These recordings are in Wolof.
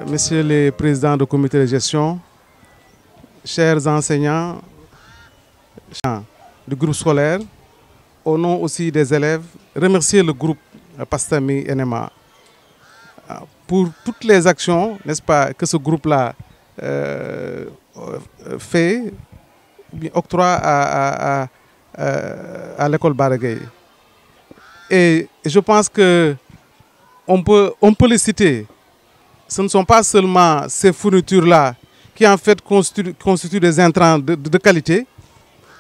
messieurs les présidents de comité de gestion, chers enseignants du groupe scolaire, au nom aussi des élèves, remercier le groupe Pastami NMA pour toutes les actions, n'est-ce pas, que ce groupe-là fait, octroie à l'école Bara Gaye. Et je pense que on peut les citer. Ce ne sont pas seulement ces fournitures-là qui en fait constituent des intrants de qualité.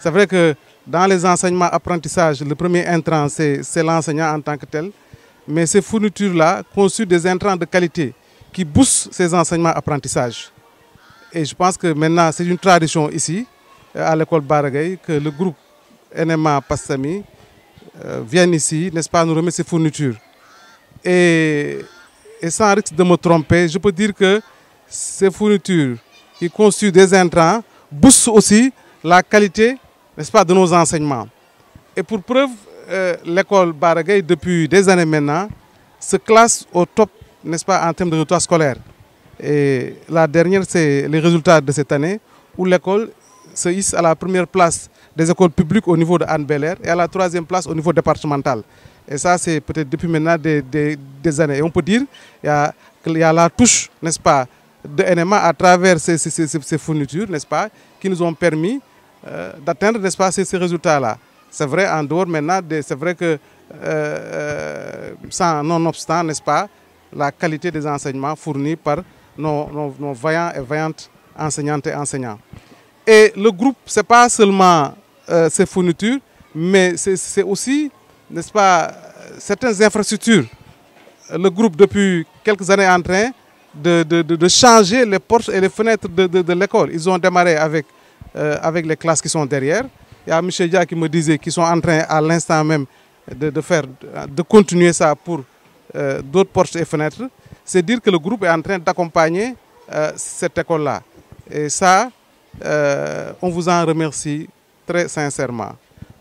C'est vrai que dans les enseignements apprentissages, le premier intrant, c'est l'enseignant en tant que tel. Mais ces fournitures-là constituent des intrants de qualité qui boostent ces enseignements apprentissages. Et je pense que maintenant, c'est une tradition ici, à l'école Bara Gaye, que le groupe NMA Pastami vienne ici, n'est-ce pas, nous remettre ces fournitures. Et sans risque de me tromper, je peux dire que ces fournitures qui constituent des intrants boostent aussi la qualité, n'est-ce pas, de nos enseignements. Et pour preuve, l'école Bara Gaye, depuis des années maintenant, se classe au top, n'est-ce pas, en termes de résultats scolaires. Et la dernière, c'est les résultats de cette année, où l'école se hisse à la première place des écoles publiques au niveau de Hann Bel-Air et à la troisième place au niveau départemental. Et ça, c'est peut-être depuis maintenant des années. Et on peut dire qu'il y a la touche, n'est-ce pas, de NMA à travers ces fournitures, n'est-ce pas, qui nous ont permis d'atteindre, n'est-ce pas, ces résultats-là. C'est vrai, en dehors maintenant, c'est vrai que, nonobstant, n'est-ce pas, la qualité des enseignements fournis par nos vaillants et vaillantes enseignantes et enseignants. Et le groupe, ce n'est pas seulement ces fournitures, mais c'est aussi, n'est-ce pas, certaines infrastructures. Le groupe, depuis quelques années, est en train de changer les portes et les fenêtres de l'école. Ils ont démarré avec les classes qui sont derrière. Il y a M. Dia qui me disait qu'ils sont en train, à l'instant même, de continuer ça pour d'autres portes et fenêtres. C'est dire que le groupe est en train d'accompagner cette école-là. Et ça, on vous en remercie très sincèrement.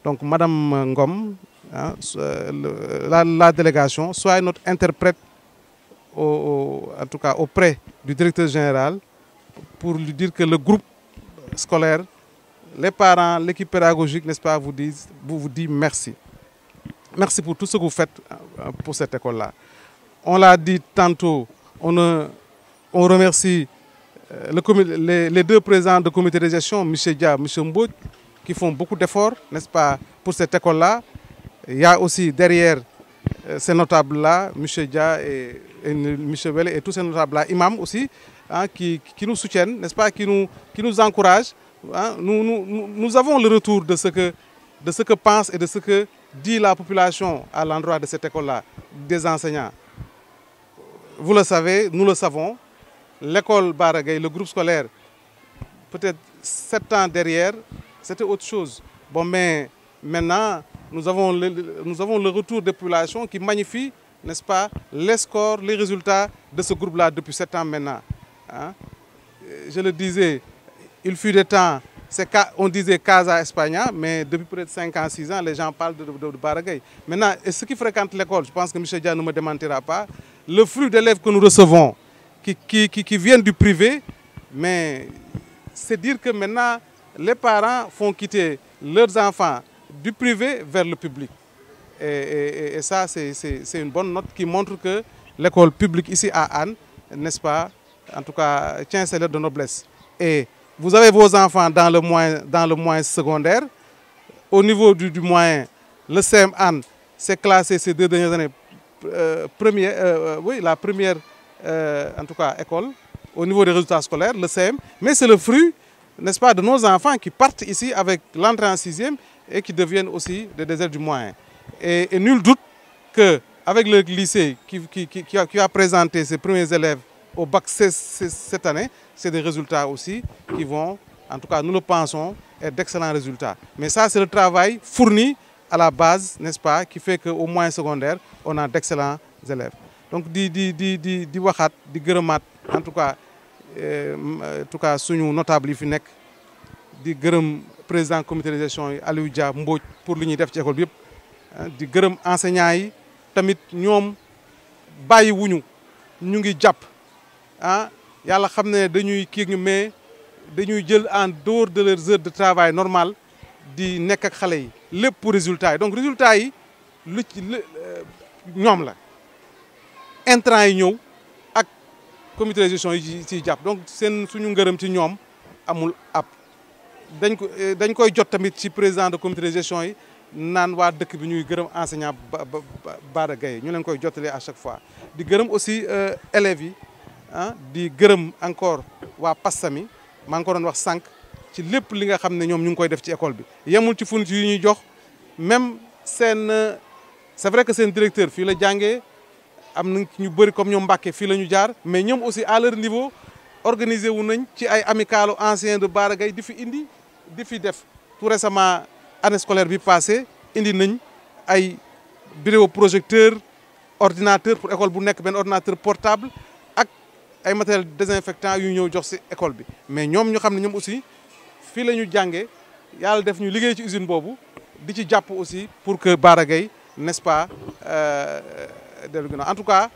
Donc, Madame Ngom, hein, la délégation, soit notre interprète, en tout cas auprès du directeur général, pour lui dire que le groupe scolaire, les parents, l'équipe pédagogique, n'est-ce pas, vous dit merci. Merci pour tout ce que vous faites pour cette école-là. On l'a dit tantôt, on remercie les deux présidents du comité de gestion, M. Dia, M. Mbouch, qui font beaucoup d'efforts, n'est-ce pas, pour cette école-là. Il y a aussi derrière ces notables-là, M. Dia et M. Welle et tous ces notables-là, imams aussi, hein, qui nous soutiennent, n'est-ce pas, qui nous encouragent. Hein. Nous avons le retour de ce que pense et de ce que dit la population à l'endroit de cette école-là, des enseignants. Vous le savez, nous le savons, l'école Bara Gaye, le groupe scolaire, peut-être 7 ans derrière, c'était autre chose. Bon, mais maintenant, nous avons le retour des populations qui magnifient, n'est-ce pas, les scores, les résultats de ce groupe-là depuis 7 ans maintenant. Hein? Je le disais, il fut des temps, on disait Casa Espagna, mais depuis près de 5 ans, 6 ans, les gens parlent de Bara Gaye. Maintenant, et ceux qui fréquentent l'école, je pense que M. Dia ne me démentira pas, le flux d'élèves que nous recevons, qui viennent du privé, mais c'est dire que maintenant, les parents font quitter leurs enfants du privé vers le public. Et ça, c'est une bonne note qui montre que l'école publique ici à Hann, n'est-ce pas, en tout cas, tient ses lettres de noblesse. Et vous avez vos enfants dans le moyen secondaire. Au niveau du moyen, le CEM Hann s'est classé ces 2 dernières années la première en tout cas école au niveau des résultats scolaires, le CEM. Mais c'est le fruit, n'est-ce pas, de nos enfants qui partent ici avec l'entrée en 6e et qui deviennent aussi des élèves du moyen. Et nul doute qu'avec le lycée qui a présenté ses premiers élèves au bac cette année, c'est des résultats aussi qui vont, en tout cas nous le pensons, être d'excellents résultats. Mais ça, c'est le travail fourni à la base, n'est-ce pas, qui fait qu'au moyen secondaire, on a d'excellents élèves. Donc, di waxaat di gërëmaat en tout cas suñu notable yi fi nekk di gërëm président comité de gestion yi Aliou Dia Mbodj pour li ñuy def ci école bi yëpp di gërëm enseignants yi tamit ñoom bàyyi wuñu ñu ngi jàpp yàlla xam ne dañuy kii ñu mais dañuy jël en dehors de leurs heures de travail normal di nekk ak xale yi lépp pour résultat yi donc résultat yi lu ci ñoom la intrant yi ñëw ak comité de gestion yi ciy jàpp donc suñu ngërëm ci ñoom amul ab dañ koy jot tamit ci président de comité de gestion yi naan waa dëkk bi ñuy gërëm enseignant Bara Gaye ñu leen koy jottalee à chaque fois di gërëm aussi élèves yi ah di gërëm encore waa PASSAMI maa ngi ko doon wax sànq ci lépp li nga xam ne ñoom ñu ngi koy def ci école bi yemul ci fourniture yi ñuy jox même seen c'est vrai que seen directeur fii la jàngee am na ñu bëri comme ñoom Mbàkke fii la ñu jaar mais ñoom aussi à leur niveau organisé wu nañ ci ay amicalu anciens de Bara Gaye di fi indi di fi def tout récemment année scolaire bi passé indi nañ ay vidéo projecteur ordinateur pour école bu nekk benn ordinateur portable ak ay matériel désinfectant yu ñëw jox ci école bi mais ñoom ñu xam ne ñoom aussi fii la ñu jàngee yàlla def ñu liggéey ci usine boobu di ci jàpp aussi pour que Bara Gaye n'est-ce pas dellu ginnaaw en tout cas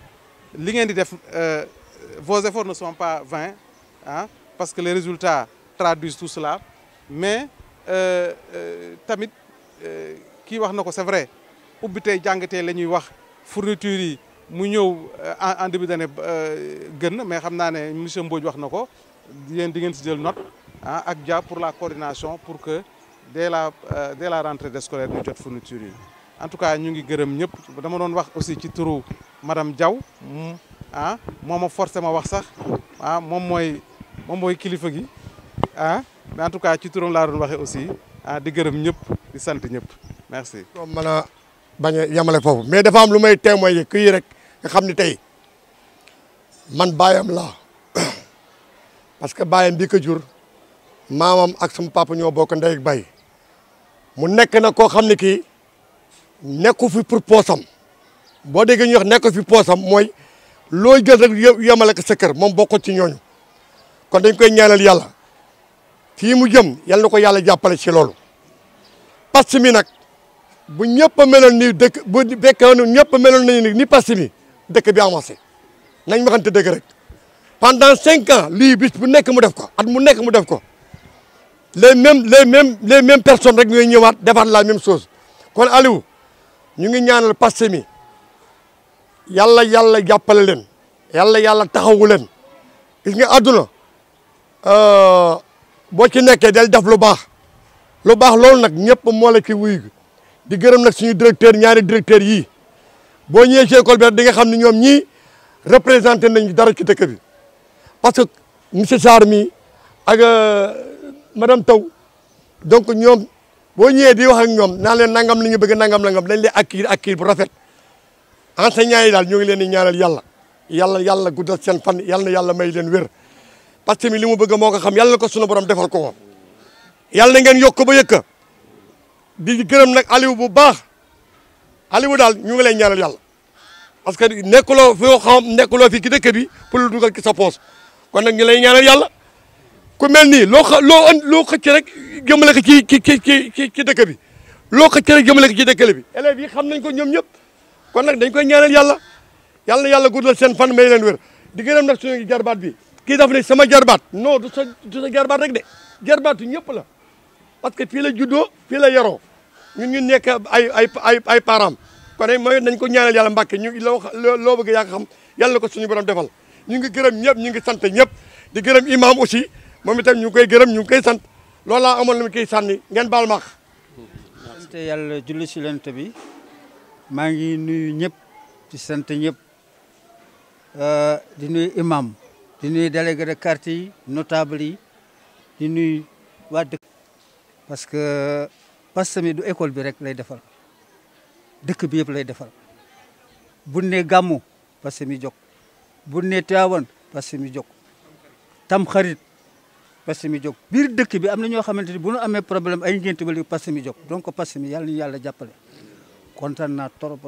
li ngeen di def vos efforts ne sont pas vains ah parce que les résultats traduisent tout cela mais tamit kii wax na ko c'est vrai ubbi tey jàng tey la ñuy wax fourniture yi mu ñëw en début d'année gën mais xam naa ne monsieur Mbodj wax na ko yéen di ngeen si jël note ah ak Dia pour la coordination pour que dès la rentrée des scolaires ñu jot fourniture yi en tout cas ñu ngi gërëm ñëpp dama doon wax aussi ci turu madame Diaw ah moo ma forcé ma wax sax ah moom mooy kilifa gi ah mais en tout cas ci turam laa doon waxee aussi ah di gërëm ñëpp di sant ñëpp merci. comme mën a bañ a yemale foofu mais dafa am lu may témoigner kii rek nga xam ni tey man baayam laa parce que baayam bi ko jur maamam ak sama papa ñoo bokk ndey ak bay mu nekk na koo xam ne kii nekku fi pour poosam boo déggee ñu wax nekku fi poosam mooy loo jël rek yemale ko sa kër moom bokkul ci ñooñu kon dañ koy ñaanal yàlla fii mu jëm yal na ko yàlla jàppale ci loolu PASSAMI nag bu ñëpp a meloon ni dëkk bu fekkee ñëpp a meloon nañu ni PASSAMI dëkk bi avancé nañ waxante dëgg rek pendant 5 ans lii bis bu nekk mu def ko at mu nekk mu def ko les mêmes personnes rek ñooy ñëwaat defaat la même chose kon Aliou ñu ngi ñaanal PASSAMI yàlla jàppale leen yàlla taxawu leen gis nga àdduna boo ci nekkee del def lu baax loolu nag ñëpp moo la ci wuyu di gërëm nag suñu directeur ñaari directeur yii boo ñëwee ci école bi rek di nga xam ne ñoom ñii représenté nañ dara ci dëkk bi parce que monsieur Sarr mi ak madame Taw donc ñoom boo ñëwee di wax ak ñoom naan leen nangam li ñu bëgg nangam dañ leen accueillir bu rafet enseignants yi daal ñoo ngi leen di ñaanal yàlla guddal seen fan yàlla na yàlla may leen wér parce que li mu bëgg moo ko xam yàlla na ko sunu borom defal ko woon yàlla na ngeen yokk ba yëkka di gërëm nag Aliou bu baax Aliou daal ñu ngi lay ñaanal yàlla parce que nekkuloo fi ki dëkk bi pour lu dugal ci sa poos kon nag ñu lay ñaanal yàlla ku mel nii loo xëcc rek jëmale ko ci dëkk bi loo xëcc rek jëmale ko ci dëkk bi élèves yi xam nañ ko ñoom ñëpp kon nag dañ koy ñaanal yàlla na yàlla guddal seen fan may leen wér di gërëm nag suñu jarbaat bi kii daf ne sama jarbaat non du sa jarbaat rek de jarbaatu ñëpp la parce que fii la juddoo fii la yaroo ñun nekk ay parents kon mooy nañ ko ñaanal yàlla Mbàkke ñu loo bëgg yaa xam yàlla na ko suñu borom defal ñu ngi gërëm ñëpp ñu ngi sant ñëpp di gërëm imam aussi moom itam ñu ngi koy gërëm ñu ngi koy sant loolu laa amoon lu mu koy sànni ngeen baal maax sant yàlla julli si lent bi maa ngi nuyu ñëpp di sant ñëpp di nuyu imam di nuyu délégué de quartier yi notable yi di nuyu waa dëkk parce que PASSAMI du école bi rek lay defal dëkk bi yëpp lay defal bu ne gàmmu PASSAMI jóg bu ne Tiwaawan PASSAMI jóg tam xarit PASSAMI jóg biir dëkk bi am na ñoo xamante ni bu ñu amee problème ay ngénte ba léegi PASSAMI jóg donc PASSAMI yàlla ñu yàlla jàppale kontaan naa trop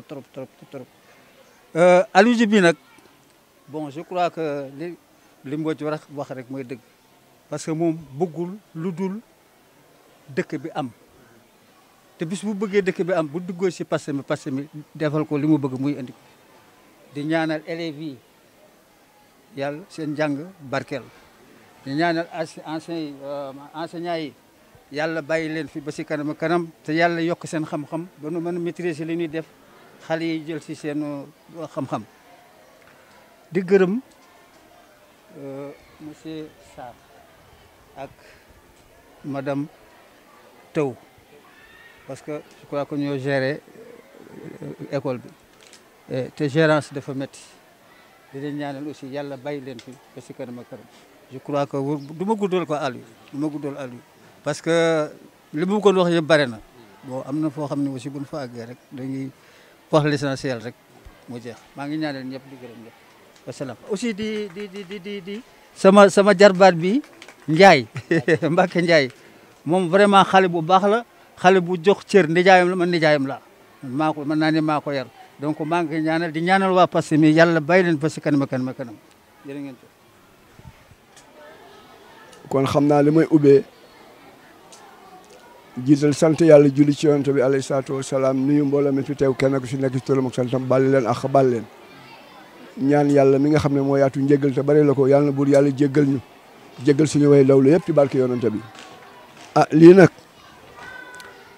Aliou bi nag bon je crois que li Mbodj war a wax rek mooy dëgg parce que moom bëggul lu dul dëkk bi am te bis bu bëggee dëkk bi am bu duggoo si PASSAMI defal ko li mu bëgg muy indi ko di ñaanal élèves yi yàlla seen jàng barkeel di ñaanal enseignants yi yàlla bàyyi leen fi ba si kanam kanam te yàlla yokk seen xam-xam ba nu mën a maîtriser li ñuy def xale yi jël si seen xam-xam di gërëm monsieur Sarr ak madame Taw parce que je crois que ñoo géré école bi te gérance dafa métti di leen ñaanal aussi yàlla bàyyi leen fi ba si kanam ak kanam je crois que du ma guddal ko àll du ma guddal àll parce que li mu ko wax yëpp bare na bon am na foo xam ne aussi bu ñu fa àggee rek dañuy wax l'essentiel rek mu jeex maa ngi ñaanal ñëpp di gërëm ñëpp wasalaam. aussi di sama jarbaat bi Ndiaye Mbacke Ndiaye moom vraiment xale bu baax la xale bu jox cër nijaayam la man nijaayam la maa ko mën naa ne maa ko yar donc maa ngi ñaanal di ñaanal waa Pastef mi yàlla bàyyi leen ba si kanam kanam jërë ngeen jëf. kon xam naa li may ubbee jiital sant yàlla julli ci yonent bi alayhi salaatu wasalaam nuyu mbooloo mi fi teew kenn ku si nekk si turam ak santam bàlli leen ak bàll leen ñaan yàlla mi nga xam ne moo yaatu njéggal te bari la ko yàlla na buur yàlla jéggal ñu jéggal suñu way dawlu yëpp ci barke yonent bi. ah lii nag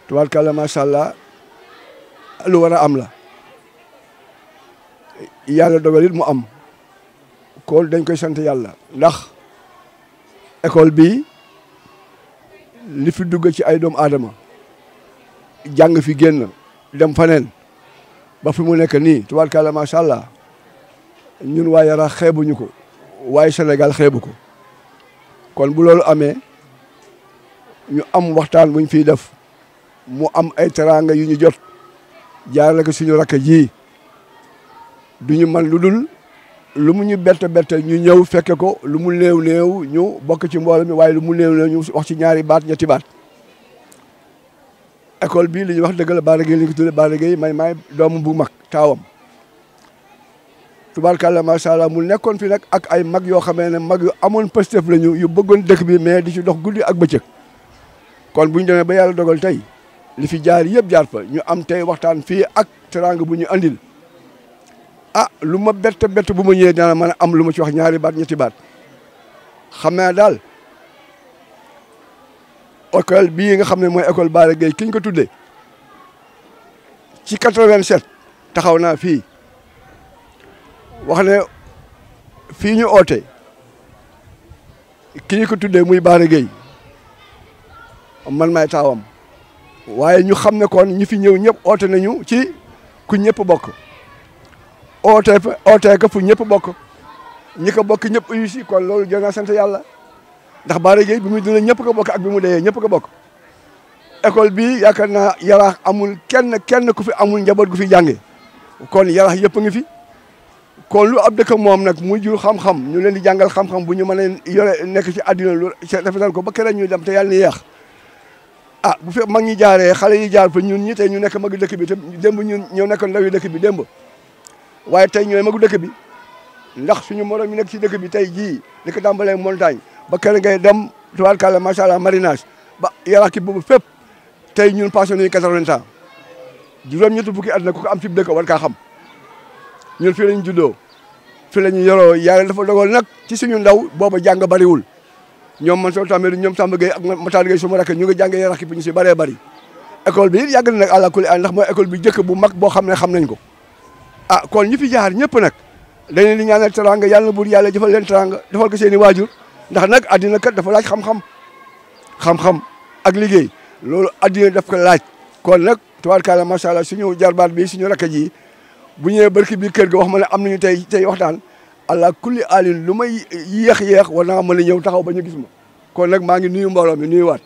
tubaarkàlla macha allah lu war a am la yàlla dogal it mu am kon dañ koy sant yàlla ndax école bi li fi dugg ci ay doomu aadama jàng fi génn dem faneen ba fi mu nekk nii tubaarkàlla macha allah ñun waa Yaraax xeebuñu ko waaye Sénégal xeebu ko kon bu loolu amee ñu am waxtaan buñ fiy def mu am ay teraanga yu ñu jot jaarale ko suñu rakk ji duñu man lu dul lu mu ñu bett ñu ñëw fekke ko lu mu néew néew ñu bokk ci mbooloo mi waaye lu mu néew néew ñu wax ci ñaari baat ñetti baat école bi li ñuy wax dëgg la Bara Gueye li ñu ko tuddee Bara Gueye maay doomu bu mag taawam tubaarkàlla macha allah mu nekkoon fi nag ak ay mag yoo xamee ne mag yu amoon Pastef lañu yu bëggoon dëkk bi mais di ci dox guddi ak bëccëg kon bu ñu demee ba yàlla dogal tey li fi jaar yëpp jaar fa ñu am tey waxtaan fii ak teraanga bu ñu andil ah lu ma bett bu ma ñëwee dana mën a am lu ma ci wax ñaari baat ñetti baat xam naa daal école bii nga xam ne mooy école Bara Gueye ki ñu ko tuddee ci 87 taxaw naa fii wax ne fii ñu oote ki ñu ko tuddee muy Bara Gueye man maay taawam waaye ñu xam ne kon ñi fi ñëw ñëpp oote nañu ci ku ñëpp bokk ootee ko fu ñëpp bokk ñi ko bokk ñëpp réussi kon loolu jot naa sant yàlla ndax Bara Gueye bi muy dund ñëpp ko bokk ak bi mu deyee ñëpp ko bokk école bi yaakaar naa Yaraax amul kenn ku fi amul njaboot gu fi jànge kon Yaraax yëpp a ngi fi kon lu ab dëkk moom nag muy jur xam-xam ñu leen di jàngal xam-xam bu ñu mën a yore nekk ci àddina lu rafetal ko ba keneen ñuy dem te yàlla ni yeex ah bu fekk mag ñi jaaree xale yi jaar fa ñun ñi tey ñu nekk magi dëkk bi te démb ñun ñoo nekk ndawi dëkk bi démb waaye tey ñooy magu dëkk bi ndax suñu morom yi nekk ci dëkk bi tey jii li ko tàmbalee montagne ba kenn ngay dem tubaarkàlla macha allah marinage ba Yaraax ki boobu fépp tey ñun passé nañu 80 ans juróom-ñetti fukki at na ku ko am ci dëkk war kaa xam ñun fii lañu juddoo fii la ñu yoroo yàlla dafa dogal nag ci suñu ndaw booba jàng bariwul ñoom man soo tamee ñoom Samba Gueye ak Matar Gueye suma rakk ñu ngi jàngee Yaraax ki ñu si bëree bëri école bi it yàgg na nag àlla kulli ndax mooy école bi jëkk bu mag boo xam ne xam nañ ko ah kon ñi fi jaar ñëpp nag dañ leen di ñaanal teranga yàlla na buur yàlla defal leen teranga defal ko seen i waajur ndax nag addina kat dafa laaj xam-xam ak liggéey loolu addina daf ko laaj kon nag tubaarkàlla macha allah suñu jarbaat bi suñu rakk ji bu ñëwee barki biir kër ga wax ma ne am nañu tey waxtaan allah kulli alin lu may yéex war naa mën a ñëw taxaw ba ñu gis ma kon nag maa ngi nuyu mbooloo mi nuyuwaat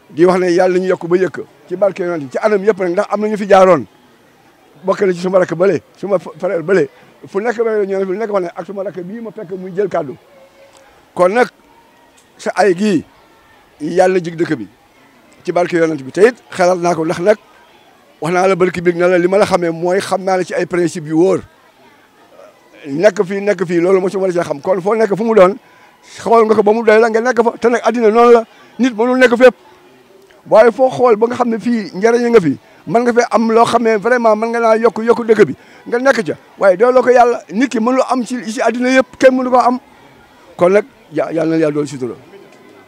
di wax ne yàlla ñu yokk ba yëkk ci barke yonent ci anam yëpp nag ndax am na ñu fi jaaroon bokk na ci suma rakk bële suma frère bële fu nekk ba ñëw fu nekk wax ne ak suma rakk bii ma fekk muy jël kàddu kon nag sa ay gii yàlla jig dëkk bi ci barke yonent bi te it xelal naa ko ndax nag wax naa la barki biig na la li ma la xamee mooy xam naa la ci ay principe yu wóor nekk fii loolu mosuma la see xam kon foo nekk fu mu doon xool nga ko ba mu doy la nga nekk fa te nag addina noonu la nit mënul nekk fépp waaye foo xool ba nga xam ne fii njëriñ nga fi mën nga fee am loo xam ne vraiment mën nga naa yokku dëkk bi nga nekk ca waaye doo loo ko yàlla nit ki mënul am ci àddina yëpp kenn mënu ko am kon nag yàlla na yàlla dooli sutura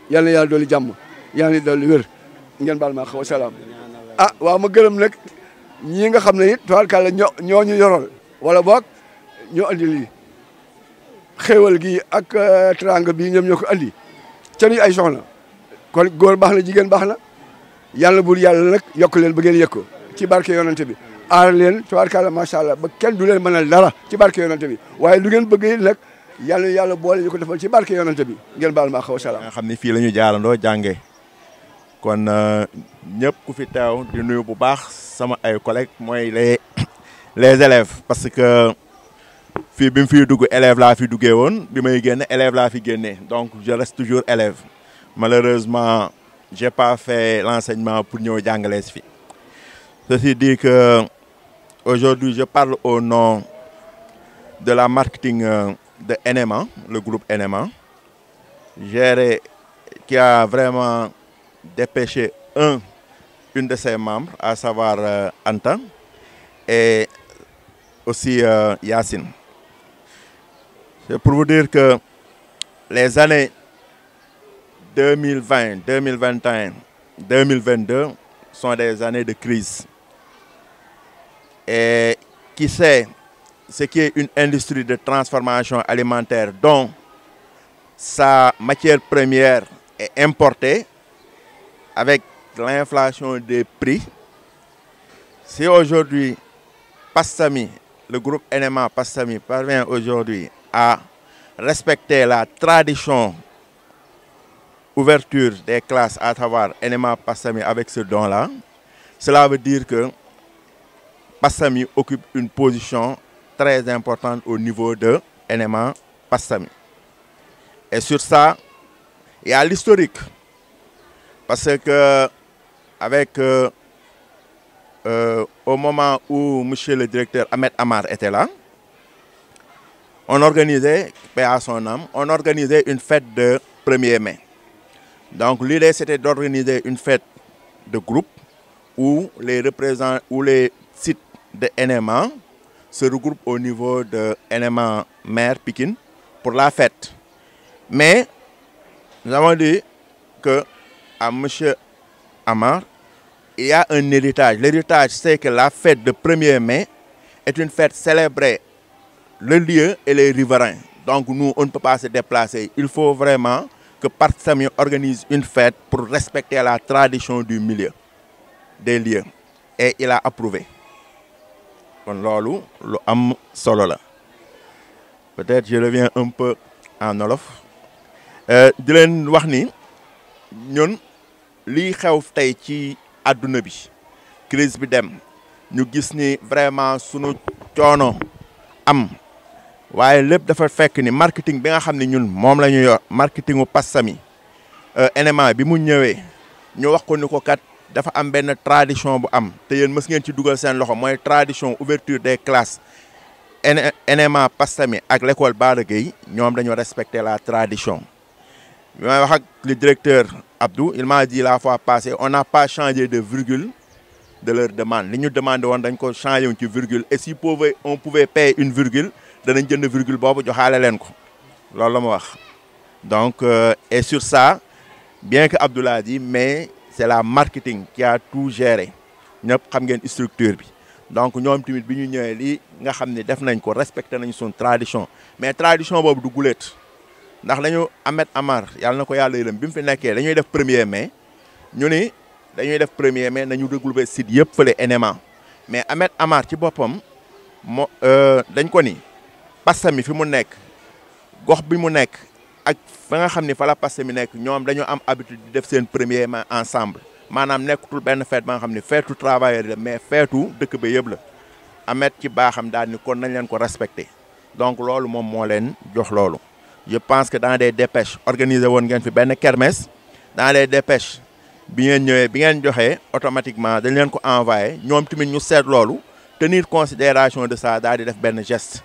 yàlla na yàlla dooli jàmm yàlla na dooli wér ngeen baal ma xaw salaam waaw ma gërëm nag ñii nga xam ne it tubaarkàlla ñoo ñu yoral wala boog ñoo andi lii xéewal gi ak teranga bi ñoom ñoo ko andi ca ñu ay soxna kon góor baax na jigéen baax na yàlla bul yàlla nag yokk leen ba ngeen yëg ko ci barke yonante bi aar leen tubaarkàlla macha allah ba kenn du leen mënal dara ci barke yonante bi waaye lu ngeen bëgg nag yàlla boole ñu ko defal ci barke yonante bi ngeen baal ma xaw salaam. nga xam ne fii la ñu jaarandoo jàngee kon ñëpp ku fi teew di nuyu bu baax sama ay collègues mooy les élèves parce que fii bi mu fiy dugg élève laa fi duggee woon bi may génn élève laa fi génnee donc je reste toujours élève malheureusement j'ai pas fait l'enseignement pour ñëw jàngale si fi. Ceci dit que aujourd'hui je parle au nom de la marketing de NMA, le groupe NMA, géré qui a vraiment dépêché une de ses membres, à savoir Anta, et aussi Yacine. C'est pour vous dire que les années 2020, 2021, 2022 sont des années de crise. Et qui sait ce qui est une industrie de transformation alimentaire dont sa matière première est importée avec l'inflation des prix. Si aujourd'hui Pastami, le groupe NMA Pastami parvient aujourd'hui à respecter la tradition ouverture des classes à travers NMA Pastami avec ce don-là, cela veut dire que Pastami occupe une position très importante au niveau de NMA Pastami. Et sur ça, il y a l'historique. Parce que avec au moment où monsieur le directeur Ahmed Amar était là, on organisait, paix à son âme, on organisait une fête de 1er mai. Donc l'idée c'était d'organiser une fête de groupe où les représentants, où les sites de NMA se regroupent au niveau de NMA Maire Pikine pour la fête. Mais nous avons dit que à M. Amar, il y a un héritage. L'héritage, c'est que la fête de 1er mai est une fête célébrée le lieu et les riverains. Donc nous, on ne peut pas se déplacer. Il faut vraiment que Pastami organise une fête pour respecter la tradition du milieu, des lieux. Et il a approuvé. Kon loolu lu am solo la. Peut-être je reviens un peu en wolof. Di leen wax ni ñun lii xew tey ci àdduna bi crise bi dem ñu gis ni vraiment sunu coono am waaye lépp dafa fekk ni marketing bi nga xam ne ñun moom la ñu yor marketingu Pastami NMA bi mu ñëwee ñu wax ko ni ko kat dafa am benn tradition bu am te yéen mës ngeen ci dugal seen loxo mooy tradition ouverture des classes NMA Pastami ak l'école Bara Gueye ñoom dañoo respecter la tradition. bi may wax ak le directeur Abdou il m'a dit la fois passée on n'a pas changé de virgule de leur demande li ñu demandé woon dañ ko changé ci virgule et si on pouvait payer une virgule danañ jënd virgule boobu joxaale leen ko loolu la ma wax. Donc et sur ça bien que Abdou l'a dit mais c'est la marketing qui a tout géré ñëpp xam ngeen structure bi donc ñoom tamit bi ñu ñëwee lii nga xam ne def nañ ko respecté nañ suñ tradition mais tradition boobu du guléet ndax dañu Ahmed Amar yàlla na ko yàlla yërëm bi mu fi nekkee dañuy def 1er mai ñu ni dañuy def 1er mai nañu regrouper site yëpp fële NMA mais Ahmed Amar ci boppam moo dañ ko ni Pastami fi mu nekk gox bi mu nekk ak fa nga xam ni fa la Pastami nekk ñoom dañoo am habitude di def seen 1er mai ensemble maanaam nekkutul benn fête ba nga xam ni feetu travailleur la mais feetu dëkk ba yëpp la Ahmed ci baaxam daal ni kon nañ leen ko respecté donc loolu moom moo leen jox loolu. Je pense que dans des dépêches organisées woon ngeen fi benn kermesse dans les dépêches bi ngeen ñëwee bi ngeen joxee automatiquement dañ leen ko envoyé ñoom tamit ñu seet loolu tenir considération de ça daal di def benn geste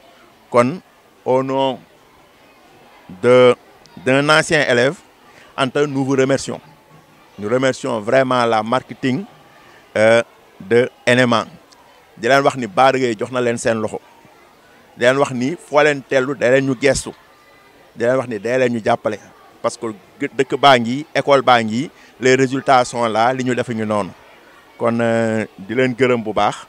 kon au nom d'un ancien élève Anta nous vous remercions. Nous remercions vraiment la marketing de NMA di leen wax ni Bara Gaye jox na leen seen loxo di leen wax ni foo leen tellu da leen ñu gestu di leen wax ni day leen ñu jàppale parce que dëkk baa ngi école baa ngi les résultats sont là li ñu defe ñu noonu kon di leen gërëm bu baax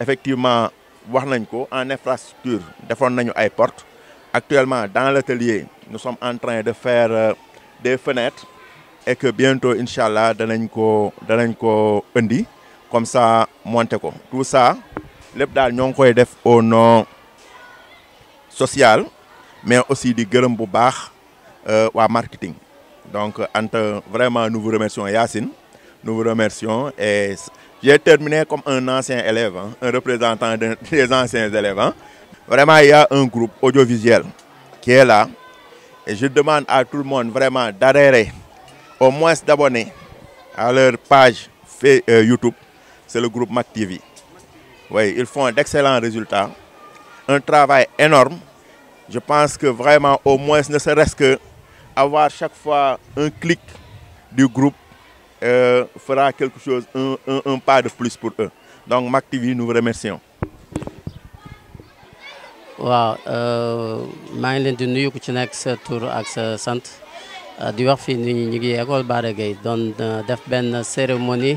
effectivement wax nañ ko en infrastructure defoon nañu ay portes actuellement dans l'atelier nous sommes en train de faire des fenêtres et que bientôt inchallah danañ ko indi comme ça monter ko tout ça lépp daal ñoo ngi koy def au nom social mais aussi di gërëm bu baax waa marketing donc Anta vraiment nous vous remercions Yacine nous vous remercions et j'ai terminé comme un ancien élève un représentant des anciens élèves vraiment il y a un groupe audiovisuel qui est là et je demande à tout le monde vraiment d'adhérer au moins d'abonner à leur page YouTube, c'est le groupe Mak TV. Oui, ils font d'excellents résultats, un travail énorme. Je pense que vraiment, au moins, ne serait-ce que avoir chaque fois un clic du groupe fera quelque chose, un pas de plus pour eux. Donc Mak TV, nous vous remercions. Waaw maa ngi leen di nuyu ku ci nekk sa tur ak sa sant di wax fii ni ñu ngi école Bara Gaye doon def benn cérémonie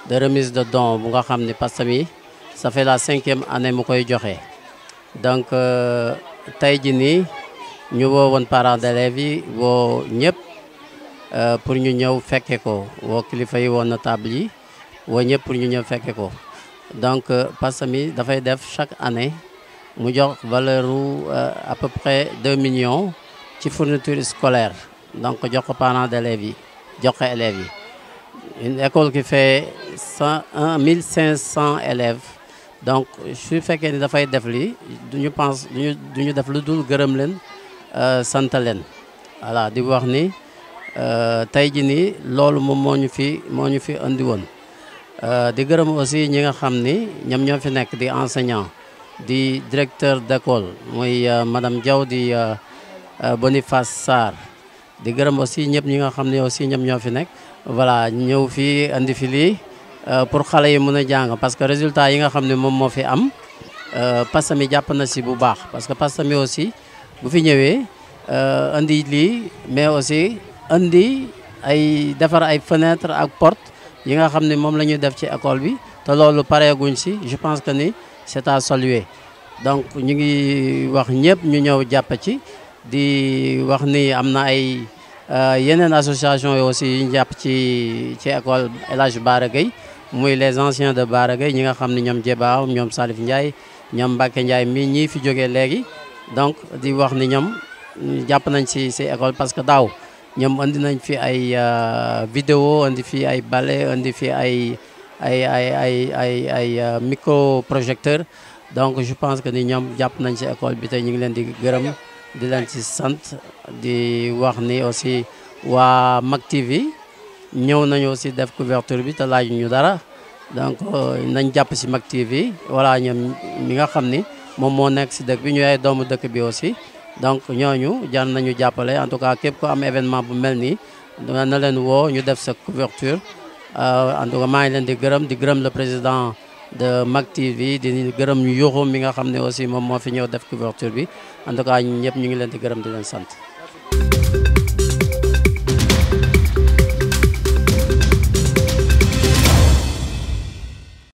de remise de dons bu nga xam ne Pastami ça fait la 5e année mu koy joxe donc tey ji nii ñu woo woon parents d'élèves yi woo ñëpp pour ñu ñëw fekke ko woo kilifa yi woo notable yi woo ñëpp pour ñu ñëw fekke ko donc Pastami dafay def chaque année mu jox valeur à peu près 2 millions ci fourniture scolaire donc jox ko parents d'élèves yi jox ko élèves yi une école qui fait 1500 élèves donc su fekkee ni dafay def lii duñu def lu dul gërëm leen sant leen voilà di wax ni tey ji nii loolu moom moo ñu fi andi woon di gërëm aussi ñi nga xam ni ñoom ñoo fi nekk di enseignant di directeur d'école muy madame Diaw di Boniface Sarr di gërëm aussi ñëpp ñi nga xam ne aussi ñoom ñoo fi nekk voilà ñëw fii andi fi lii pour xale yi mën a jàng parce que résultat yi nga xam ne moom moo fi am Pastami jàpp na si bu baax parce que Pastami aussi bu fi ñëwee andi lii mais aussi andi ay defar ay fenêtre ak porte yi nga xam ne moom la ñuy def ci école bi te loolu pareeguñ si je pense que ni c'est à saluer donc ñu ngi wax ñëpp ñu ñëw jàpp ci di wax ni am na ay yeneen association yi aussi yu ñu jàpp ci école El Hadj Bara Gaye muy les anciens de Bara Gaye ñi nga xam ne ñoom Jebaaw ñoom Salif Ndiaye ñoom Mbacke Ndiaye mi ñii fi jógee léegi donc di wax ni ñoom jàpp nañ ci école parce que daaw ñoom andi nañ fi ay vidéo andi fi ay ballet andi fi ay microprojecteur donc je pense que ni ñoom jàpp nañ ci école bi tey ñu ngi leen di gërëm di leen ci sant di wax ni aussi waa Mak TV ñëw nañu aussi def couverture bi te laaj ñu dara donc nañ jàpp ci Mak TV voilà ñoom mi nga xam ni moom moo nekk ci dëkk bi ñu ay doomu dëkk bi aussi donc ñooñu jar nañu jàppale en tout cas képp ko am événement bu mel nii na leen woo ñu def sa couverture en tout cas maa ngi leen di gërëm le président de Mak TV di gërëm ñu Yuxu mi nga xam ne aussi moom moo fi ñëw def couverture bi en tout cas ñëpp ñu ngi leen di gërëm di leen sant